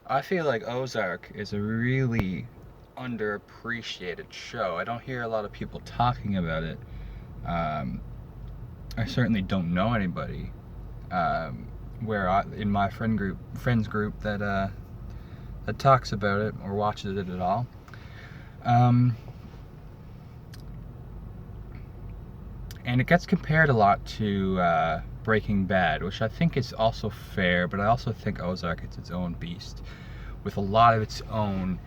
I feel like Ozark is a really underappreciated show. I don't hear a lot of people talking about it. Um, I certainly don't know anybody in my friends group that talks about it or watches it at all. Um, and it gets compared a lot to Breaking Bad, which I think is also fair, but I also think Ozark is its own beast with a lot of its own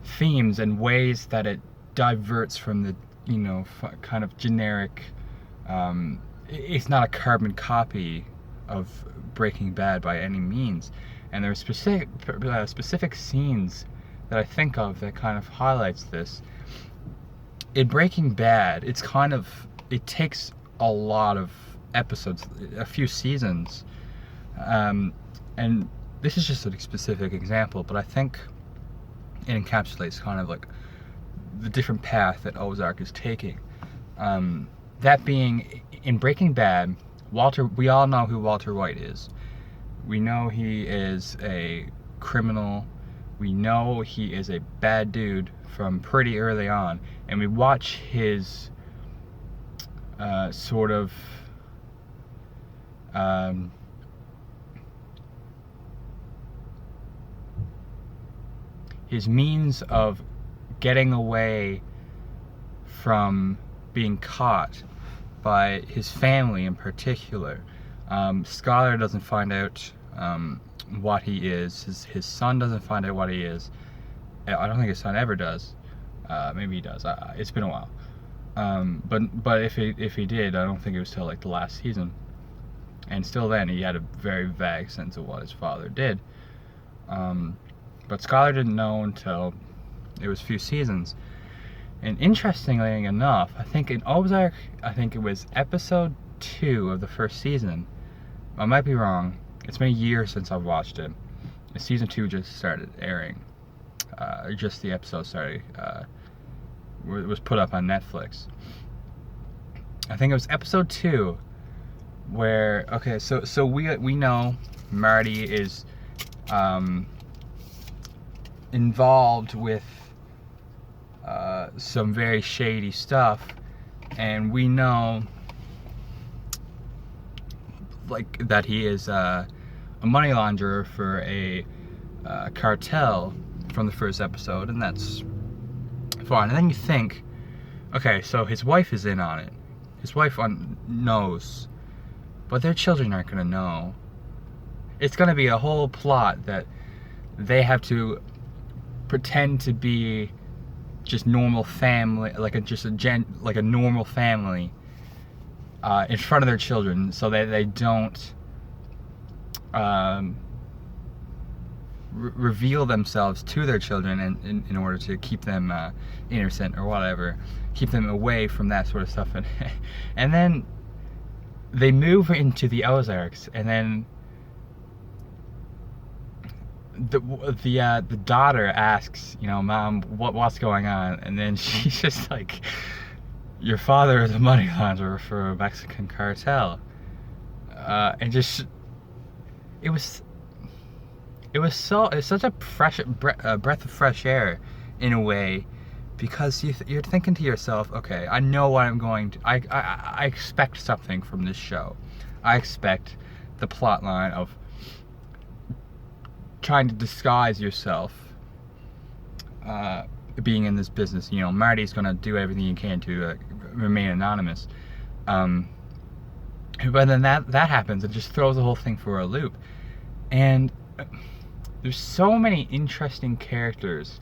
themes and ways that it diverts from the kind of generic. It's not a carbon copy of Breaking Bad by any means, and there are specific scenes that I think of that kind of highlights this. In Breaking Bad, it takes a lot of episodes, a few seasons, um, and this is just a specific example, but I think it encapsulates kind of like the different path that Ozark is taking. That being, in Breaking Bad, we all know who Walter White is. We know he is a criminal. We know he is a bad dude from pretty early on, and we watch his sort of um, his means of getting away from being caught by his family in particular. Skylar doesn't find out what he is. His son doesn't find out what he is. I don't think his son ever does. Maybe he does. It's been a while. But if he did, I don't think it was till like the last season. And still then, he had a very vague sense of what his father did. But Skylar didn't know until it was a few seasons. And interestingly enough, I think in Ozark, I think it was episode 2 of the first season. I might be wrong. It's been a year since I've watched it. Season 2 just started airing. Just the episode started. It was put up on Netflix. I think it was episode 2 where, okay, so we know Marty is involved with some very shady stuff, and we know like that he is a money launderer for a cartel from the first episode, and that's fine. And then you think, okay, so his wife is in on it. His wife knows, but their children aren't going to know. It's going to be a whole plot that they have to pretend to be just normal family, like a normal family in front of their children, so that they don't reveal themselves to their children in order to keep them innocent or whatever, keep them away from that sort of stuff. And then they move into the Ozarks, and then the daughter asks, Mom, what's going on? And then she's just like, your father is a money launderer for a Mexican cartel. And just it was such a breath of fresh air in a way, because you're thinking to yourself, okay, I know what I'm going to. I expect something from this show. I expect the plot line of trying to disguise yourself, being in this business. Marty's gonna do everything he can to remain anonymous. But then that happens, and just throws the whole thing for a loop. And there's so many interesting characters,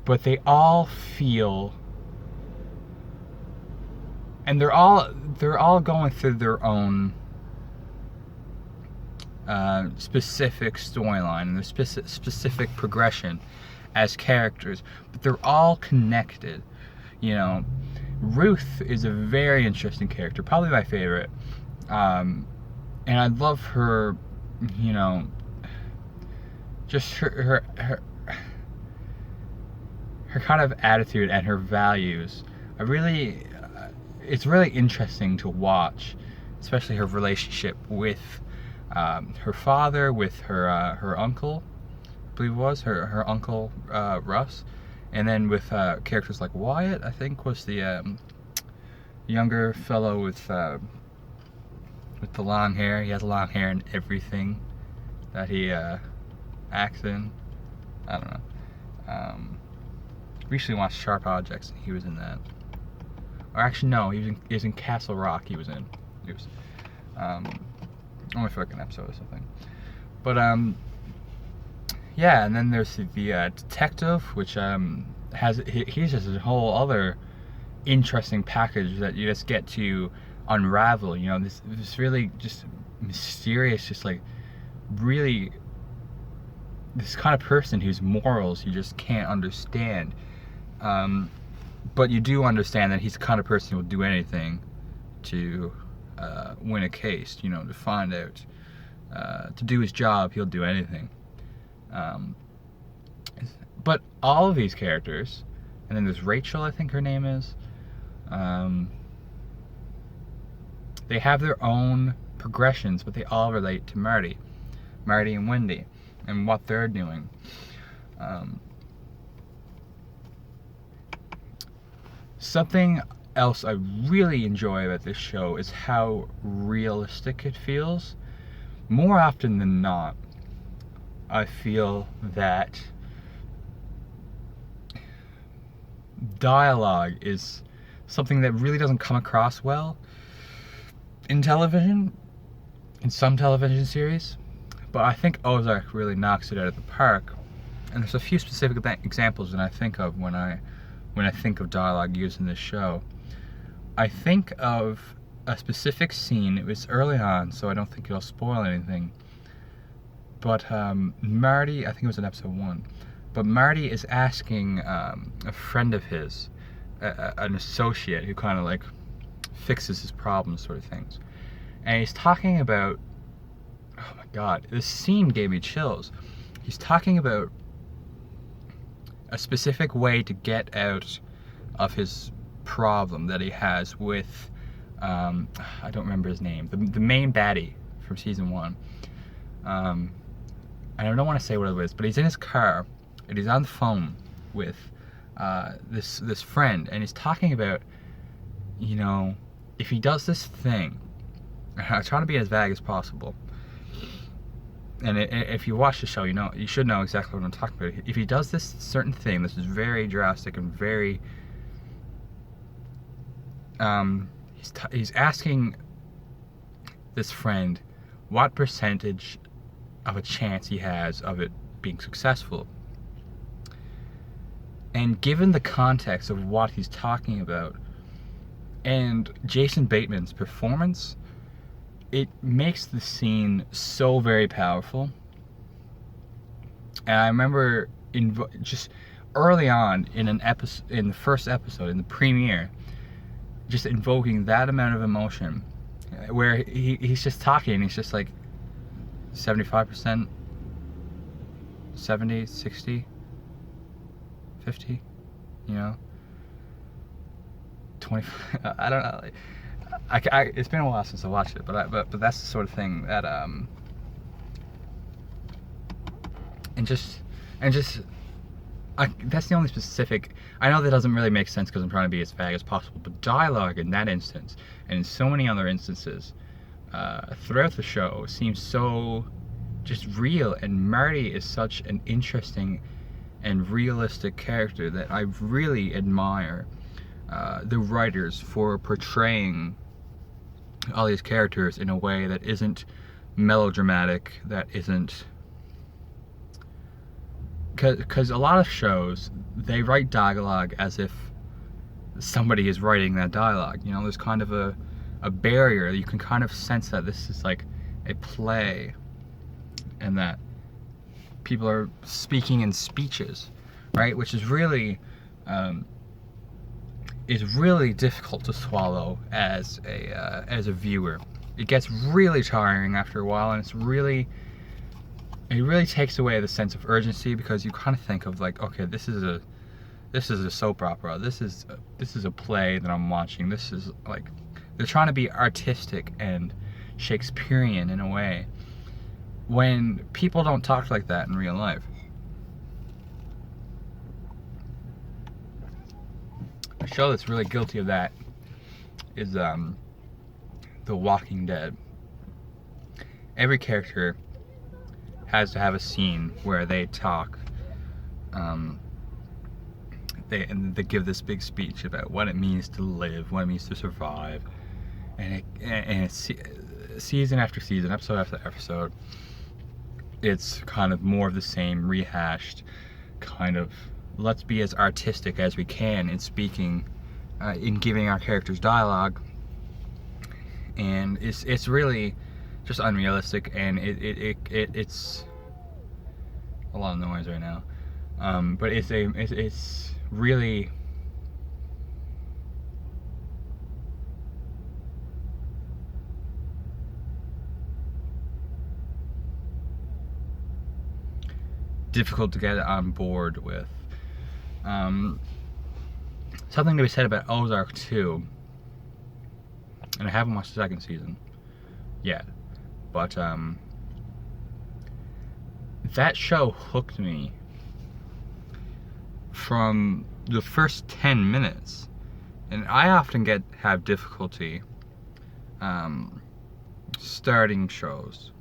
but they all feel, and they're all going through their own specific storyline and their specific progression as characters, but they're all connected. Ruth is a very interesting character, probably my favorite, and I love her. Just her kind of attitude and her values. It's really interesting to watch, especially her relationship with her father with her uncle, I believe it was her uncle Russ, and then with characters like Wyatt, I think was the younger fellow with the long hair. He has long hair in everything that he acts in. I don't know. Recently watched Sharp Objects, and he was in that. Or actually, no, he was in Castle Rock. He was only for like an episode or something. But yeah, and then there's the detective, which he's just a whole other interesting package that you just get to unravel. You know, this really just mysterious, just like really this kind of person whose morals you just can't understand. But you do understand that he's the kind of person who will do anything to win a case, you know, to find out, to do his job, he'll do anything. But all of these characters, and then there's Rachel, I think her name is, they have their own progressions, but they all relate to Marty and Wendy, and what they're doing. Something else I really enjoy about this show is how realistic it feels. More often than not, I feel that dialogue is something that really doesn't come across well in television, in some television series, but I think Ozark really knocks it out of the park. And there's a few specific examples that I think of when I think of dialogue used in this show. I think of a specific scene. It was early on, so I don't think it'll spoil anything. But Marty, I think it was in episode 1, but Marty is asking a friend of his, an associate who kind of like fixes his problems, sort of things. And he's talking about, oh my god, this scene gave me chills. He's talking about a specific way to get out of his problem that he has with, I don't remember his name, the main baddie from season 1. And I don't want to say what it was, but he's in his car and he's on the phone with this friend, and he's talking about, you know, if he does this thing, I'm trying to be as vague as possible. And if you watch the show, you should know exactly what I'm talking about. If he does this certain thing, this is very drastic and very, he's asking this friend what percentage of a chance he has of it being successful. And given the context of what he's talking about and Jason Bateman's performance, it makes the scene so very powerful. And I remember just early on in in the first episode, in the premiere, just invoking that amount of emotion, where he's just talking, he's just like 75%, 70, 60, 50, you know, 25. I don't know. It's been a while since I watched it, but that's the sort of thing that that's the only specific. I know that doesn't really make sense because I'm trying to be as vague as possible, but dialogue in that instance and in so many other instances throughout the show seems so just real, and Marty is such an interesting and realistic character that I really admire the writers for portraying all these characters in a way that isn't melodramatic, that isn't, because a lot of shows, they write dialogue as if somebody is writing that dialogue. You know, there's kind of a barrier. You can kind of sense that this is like a play and that people are speaking in speeches, right? Which is really difficult to swallow as a viewer. It gets really tiring after a while, and it really takes away the sense of urgency, because you kind of think of like, okay, this is a soap opera. This is a play that I'm watching. This is like, they're trying to be artistic and Shakespearean in a way, when people don't talk like that in real life. A show that's really guilty of that is The Walking Dead. Every character has to have a scene where they talk. They give this big speech about what it means to live, what it means to survive, and it's season after season, episode after episode. It's kind of more of the same, rehashed kind of. Let's be as artistic as we can in speaking, in giving our characters dialogue, and it's really just unrealistic, and it's a lot of noise right now, but it's really difficult to get on board with. Something to be said about Ozark too, and I haven't watched the second season yet, but that show hooked me from the first 10 minutes, and I often have difficulty starting shows.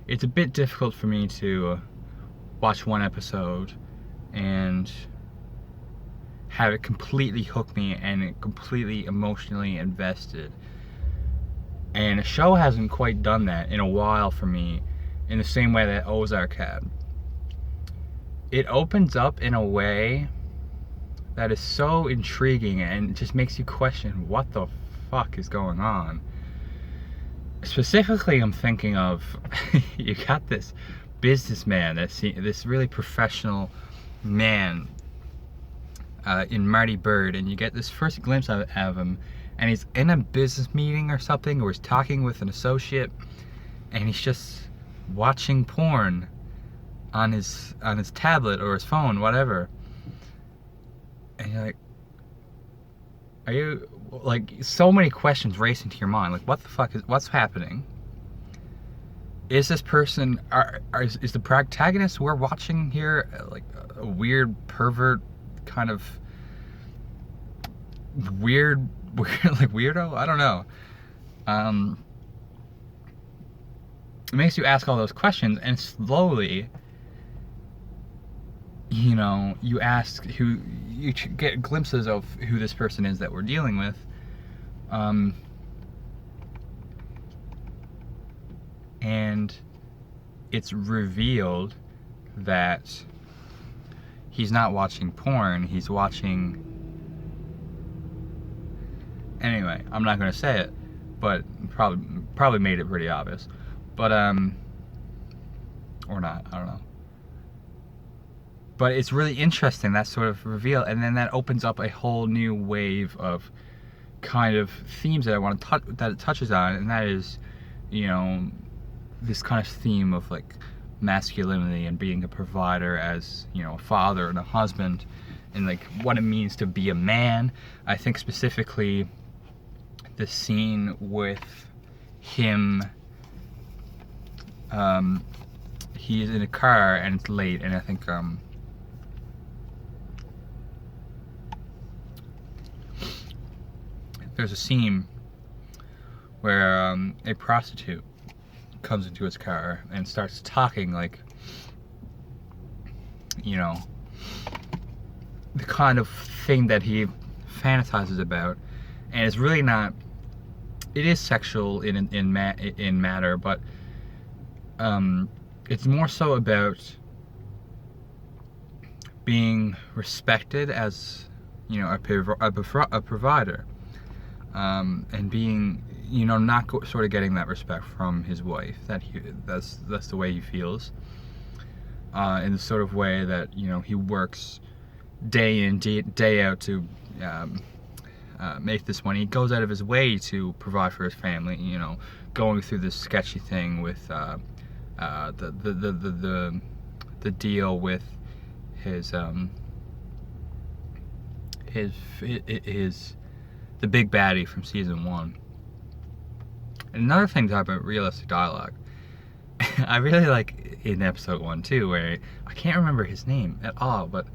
It's a bit difficult for me to watch one episode and have it completely hook me and it completely emotionally invested. And a show hasn't quite done that in a while for me, in the same way that Ozark had. It opens up in a way that is so intriguing and just makes you question what the fuck is going on. Specifically, I'm thinking of you got this businessman, this really professional man in Marty Bird, and you get this first glimpse of him, and he's in a business meeting or something, or he's talking with an associate, and he's just watching porn on his tablet or his phone, whatever. And you're like, are you, like, so many questions race into your mind, like, what the fuck what's happening? Is this person, is the protagonist we're watching here like a weird pervert kind of weird like weirdo? I don't know. It makes you ask all those questions, and slowly, you know, you get glimpses of who this person is that we're dealing with. And it's revealed that he's not watching porn, he's watching... Anyway, I'm not going to say it, but probably made it pretty obvious. But, or not, I don't know. But it's really interesting, that sort of reveal, and then that opens up a whole new wave of kind of themes that I want to that it touches on, and that is, you know, this kind of theme of like masculinity and being a provider, as, you know, a father and a husband, and like what it means to be a man. I think specifically the scene with him, he's in a car and it's late, and I think there's a scene where a prostitute comes into his car and starts talking like, you know, the kind of thing that he fantasizes about, and it's really not. It is sexual in matter, but it's more so about being respected as, you know, a provider, and being, you know, not sort of getting that respect from his wife. That's the way he feels, in the sort of way that, you know, he works day in, day out to make this money. He goes out of his way to provide for his family, you know, going through this sketchy thing with the deal with his the big baddie from season 1. And another thing to talk about realistic dialogue. I really like in episode 1 too, where I can't remember his name at all, but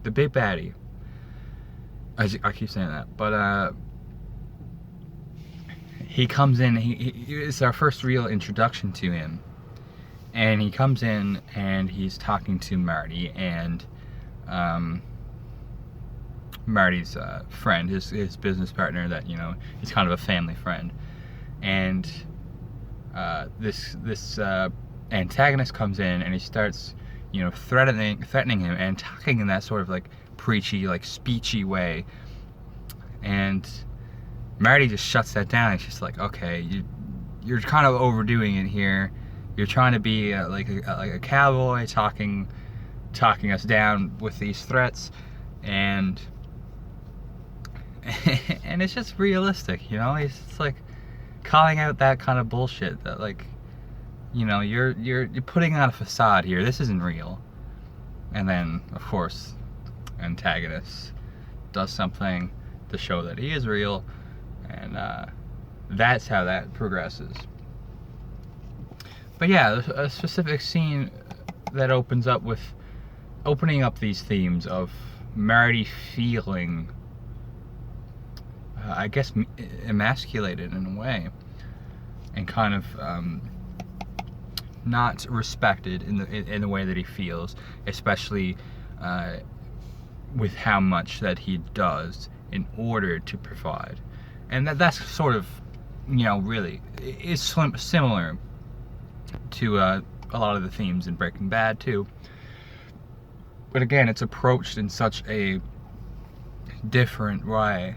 the big baddie. I keep saying that, but he comes in. It's our first real introduction to him, and he comes in and he's talking to Marty and Marty's friend, his business partner. That he's kind of a family friend, and this antagonist comes in and he starts threatening him and talking in that sort of like preachy, like speechy way, and Marty just shuts that down. She's just like, okay, you're kind of overdoing it here. You're trying to be like a cowboy, talking us down with these threats, and it's just realistic, He's just like calling out that kind of bullshit that like, you're putting on a facade here. This isn't real. And then, of course, antagonist does something to show that he is real, and that's how that progresses. But yeah, a specific scene that opens up with opening up these themes of Marty feeling, I guess, emasculated in a way, and kind of not respected in the way that he feels, especially with how much that he does in order to provide. And that's sort of, really is similar to a lot of the themes in Breaking Bad too. But again, it's approached in such a different way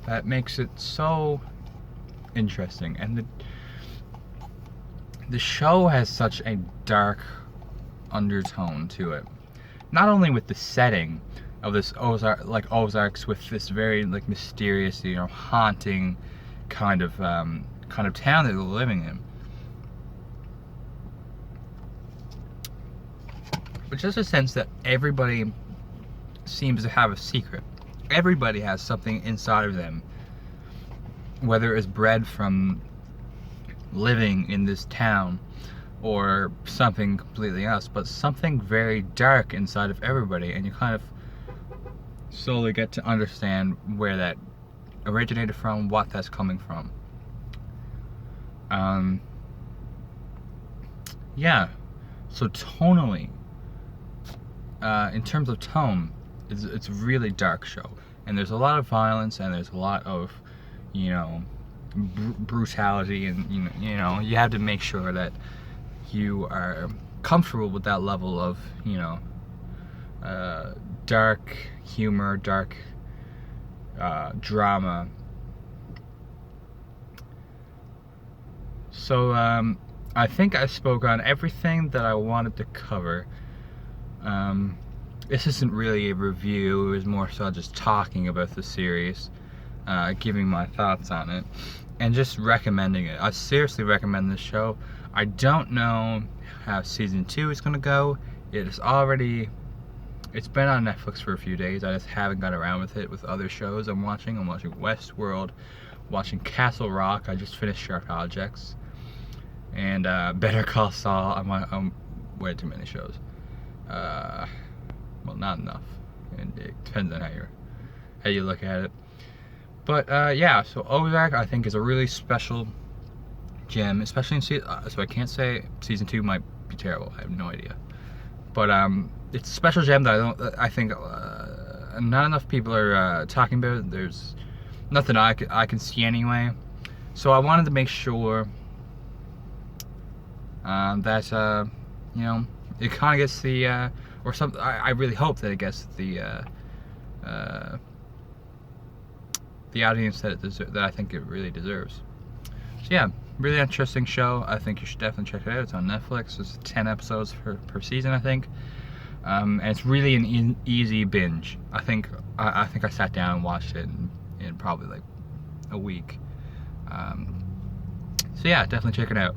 that makes it so interesting. And the show has such a dark undertone to it. Not only with the setting of this Ozarks, with this very like mysterious, haunting kind of town that they're living in, but just a sense that everybody seems to have a secret. Everybody has something inside of them, whether it's bred from living in this town or something completely else, but something very dark inside of everybody, and you kind of slowly get to understand where that originated from, what that's coming from. Yeah, so tonally, in terms of tone, it's a really dark show, and there's a lot of violence, and there's a lot of brutality, and you have to make sure that you are comfortable with that level of dark humor, dark drama. So I think I spoke on everything that I wanted to cover. This isn't really a review, it was more so just talking about the series, giving my thoughts on it, and just recommending it. I seriously recommend this show. I don't know how season 2 is going to go. It's been on Netflix for a few days. I just haven't got around with it with other shows I'm watching. I'm watching Westworld, watching Castle Rock. I just finished Sharp Objects, and Better Call Saul. I'm way too many shows. Well, not enough. And it depends on how you look at it. But yeah, so Ozark I think is a really special gem, especially in season. So I can't say season 2 might be terrible. I have no idea. But it's a special gem that I think not enough people are talking about. There's nothing I can see anyway. So I wanted to make sure that it kind of gets the or something. I really hope that it gets the audience that I think it really deserves. So yeah, really interesting show. I think you should definitely check it out. It's on Netflix. There's 10 episodes per season, I think. And it's really an easy binge. I think I sat down and watched it in probably like a week. So yeah, definitely check it out.